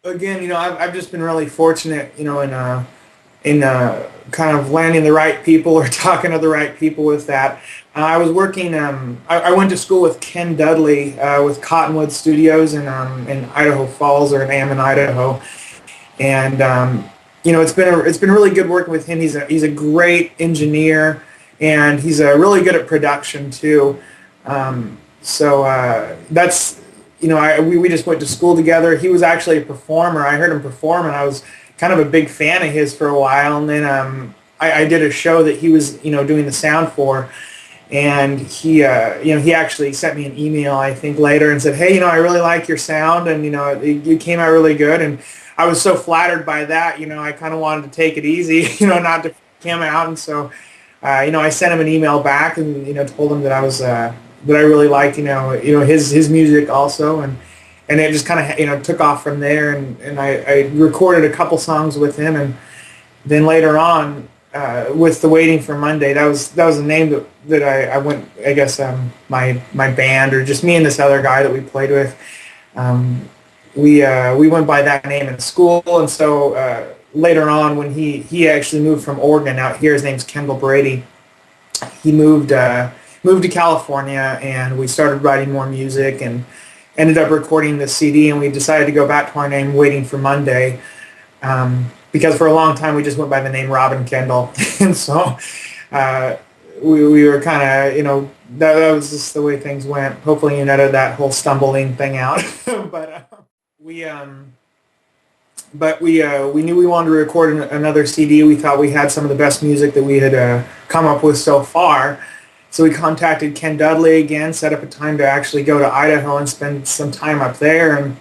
again, I've just been really fortunate, in kind of landing the right people or talking to the right people with that. I was working. I went to school with Ken Dudley with Cottonwood Studios in Idaho Falls, or in Ammon, Idaho, and it's been really good working with him. He's a great engineer, and he's really good at production too. That's we just went to school together. He was actually a performer. I heard him perform, and I was kind of a big fan of his for a while. And then I did a show that he was doing the sound for, and he actually sent me an email, I think, later, and said, hey, I really like your sound, and you came out really good. And I was so flattered by that. I kind of wanted to take it easy, not to him out. And so I sent him an email back, and told him that I really liked his music also, and it just kind of took off from there, and I recorded a couple songs with him, and then later on with the Waiting for Monday, that was the name that I went, I guess, my band, or just me and this other guy that we played with, we went by that name in school. And so later on, when he actually moved from Oregon out here, his name's Kendall Brady. He moved to California, and we started writing more music, and ended up recording the CD, and we decided to go back to our name, Waiting for Monday, because for a long time we just went by the name Rob and Kendall. And so we were kind of, that was just the way things went. Hopefully you edited that whole stumbling thing out. But we knew we wanted to record another CD. We thought we had some of the best music that we had come up with so far. So we contacted Ken Dudley again, set up a time to actually go to Idaho and spend some time up there. And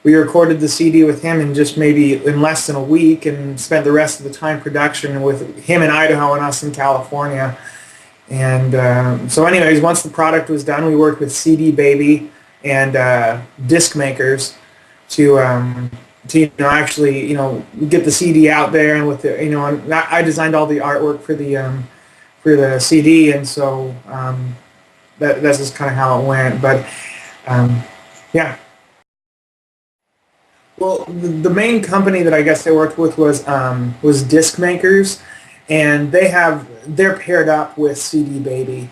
we recorded the CD with him in just maybe in less than a week, and spent the rest of the time production with him in Idaho and us in California. And so anyways, once the product was done, we worked with CD Baby and disc makers to actually get the CD out there. And with the and I designed all the artwork for the CD, and so that's just kind of how it went. But yeah. Well, the main company that I guess I worked with was Disc Makers, and they're paired up with CD Baby,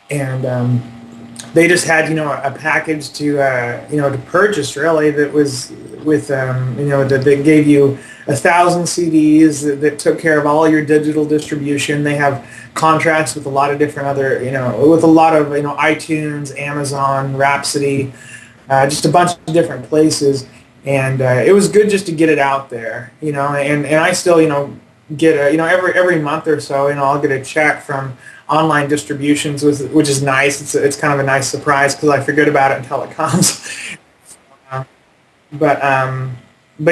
and they just had a package to purchase, really, that was with that they gave you 1,000 CDs that took care of all your digital distribution. They have contracts with a lot of different other with a lot of iTunes, Amazon, Rhapsody, just a bunch of different places. And it was good just to get it out there, and I still get every month or so, I'll get a check from online distributions, which is nice. It's kind of a nice surprise, because I forget about it until it comes. But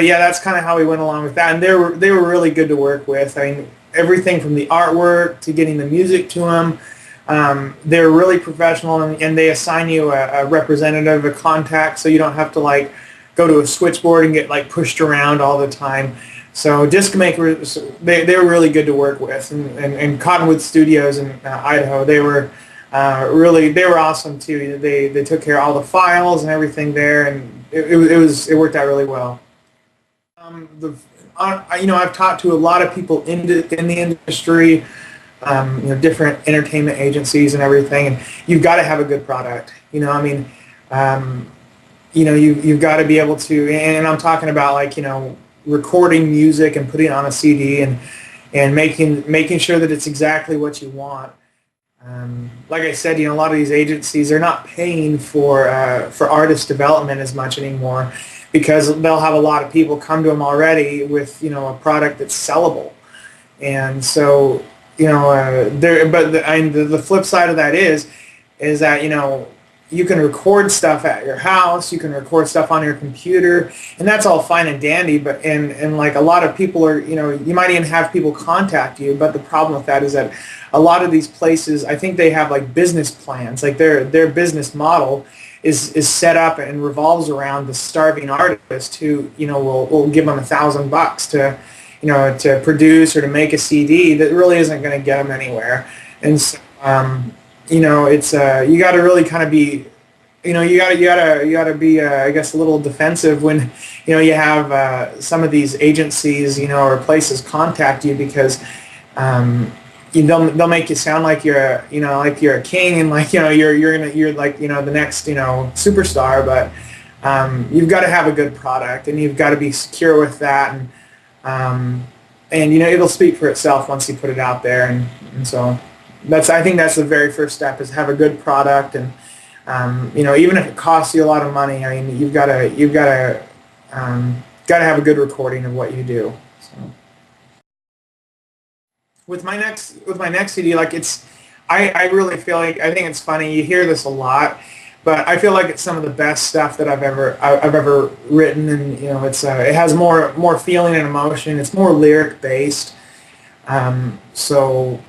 yeah, that's kind of how we went along with that, and they were really good to work with. I mean, everything from the artwork to getting the music to them. They're really professional, and they assign you a representative, a contact, so you don't have to go to a switchboard and get pushed around all the time. So Disc Makers, they were really good to work with, and Cottonwood Studios in Idaho, they were awesome too. They took care of all the files and everything there, and it worked out really well. I've talked to a lot of people in the industry, different entertainment agencies and everything, and you've got to have a good product. You've got to be able to, and I'm talking about recording music and putting it on a CD, and making sure that it's exactly what you want. Like I said, a lot of these agencies are not paying for artist development as much anymore, because they'll have a lot of people come to them already with a product that's sellable. And so the flip side of that is that you can record stuff at your house, you can record stuff on your computer, and that's all fine and dandy, but and a lot of people are, you might even have people contact you, but the problem with that is that a lot of these places, I think they have business plans, their business model is set up and revolves around the starving artist who, will give them $1,000 to produce or to make a CD that really isn't going to get them anywhere. And so, it's you got to really kind of be you gotta be I guess a little defensive when you have some of these agencies or places contact you because they'll make you sound like you're a king and like you're like the next superstar, but you've got to have a good product and you've got to be secure with that, and it'll speak for itself once you put it out there, and so I think that's the very first step, is have a good product. And even if it costs you a lot of money, I mean, you've got to have a good recording of what you do. So with my next CD, like I really feel like, I think it's funny, you hear this a lot, but I feel like it's some of the best stuff that I've ever written, and it has more feeling and emotion. It's more lyric based, so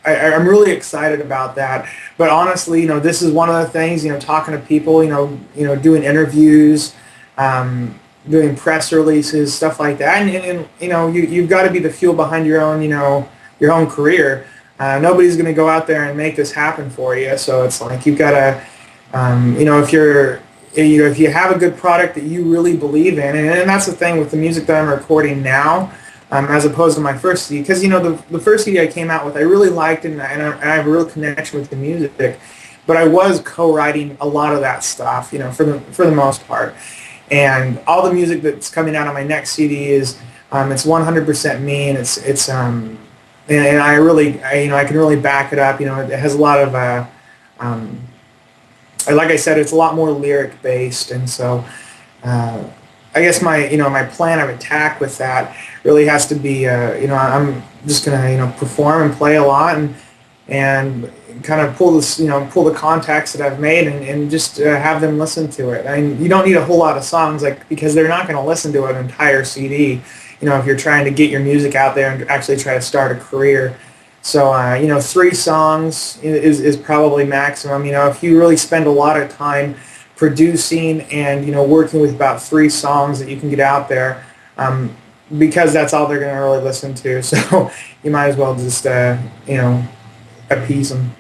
I'm really excited about that. But honestly, this is one of the things, talking to people, doing interviews, doing press releases, stuff like that, and you've got to be the fuel behind your own career. Nobody's going to go out there and make this happen for you. So it's like you've got to, if you have a good product that you really believe in, and that's the thing with the music that I'm recording now, as opposed to my first CD, because the first CD I came out with, I really liked it, and I have a real connection with the music, but I was co-writing a lot of that stuff, for the most part, and all the music that's coming out on my next CD is it's 100% me, and it's and I can really back it up. It has a lot of like I said, it's a lot more lyric based, and so I guess my plan of attack with that really has to be I'm just gonna perform and play a lot, and kind of pull the contacts that I've made, and just have them listen to it. I mean, you don't need a whole lot of songs, because they're not going to listen to an entire CD, if you're trying to get your music out there and actually try to start a career. So 3 songs is probably maximum. If you really spend a lot of time producing and working with about 3 songs that you can get out there, because that's all they're going to really listen to. So you might as well just appease them.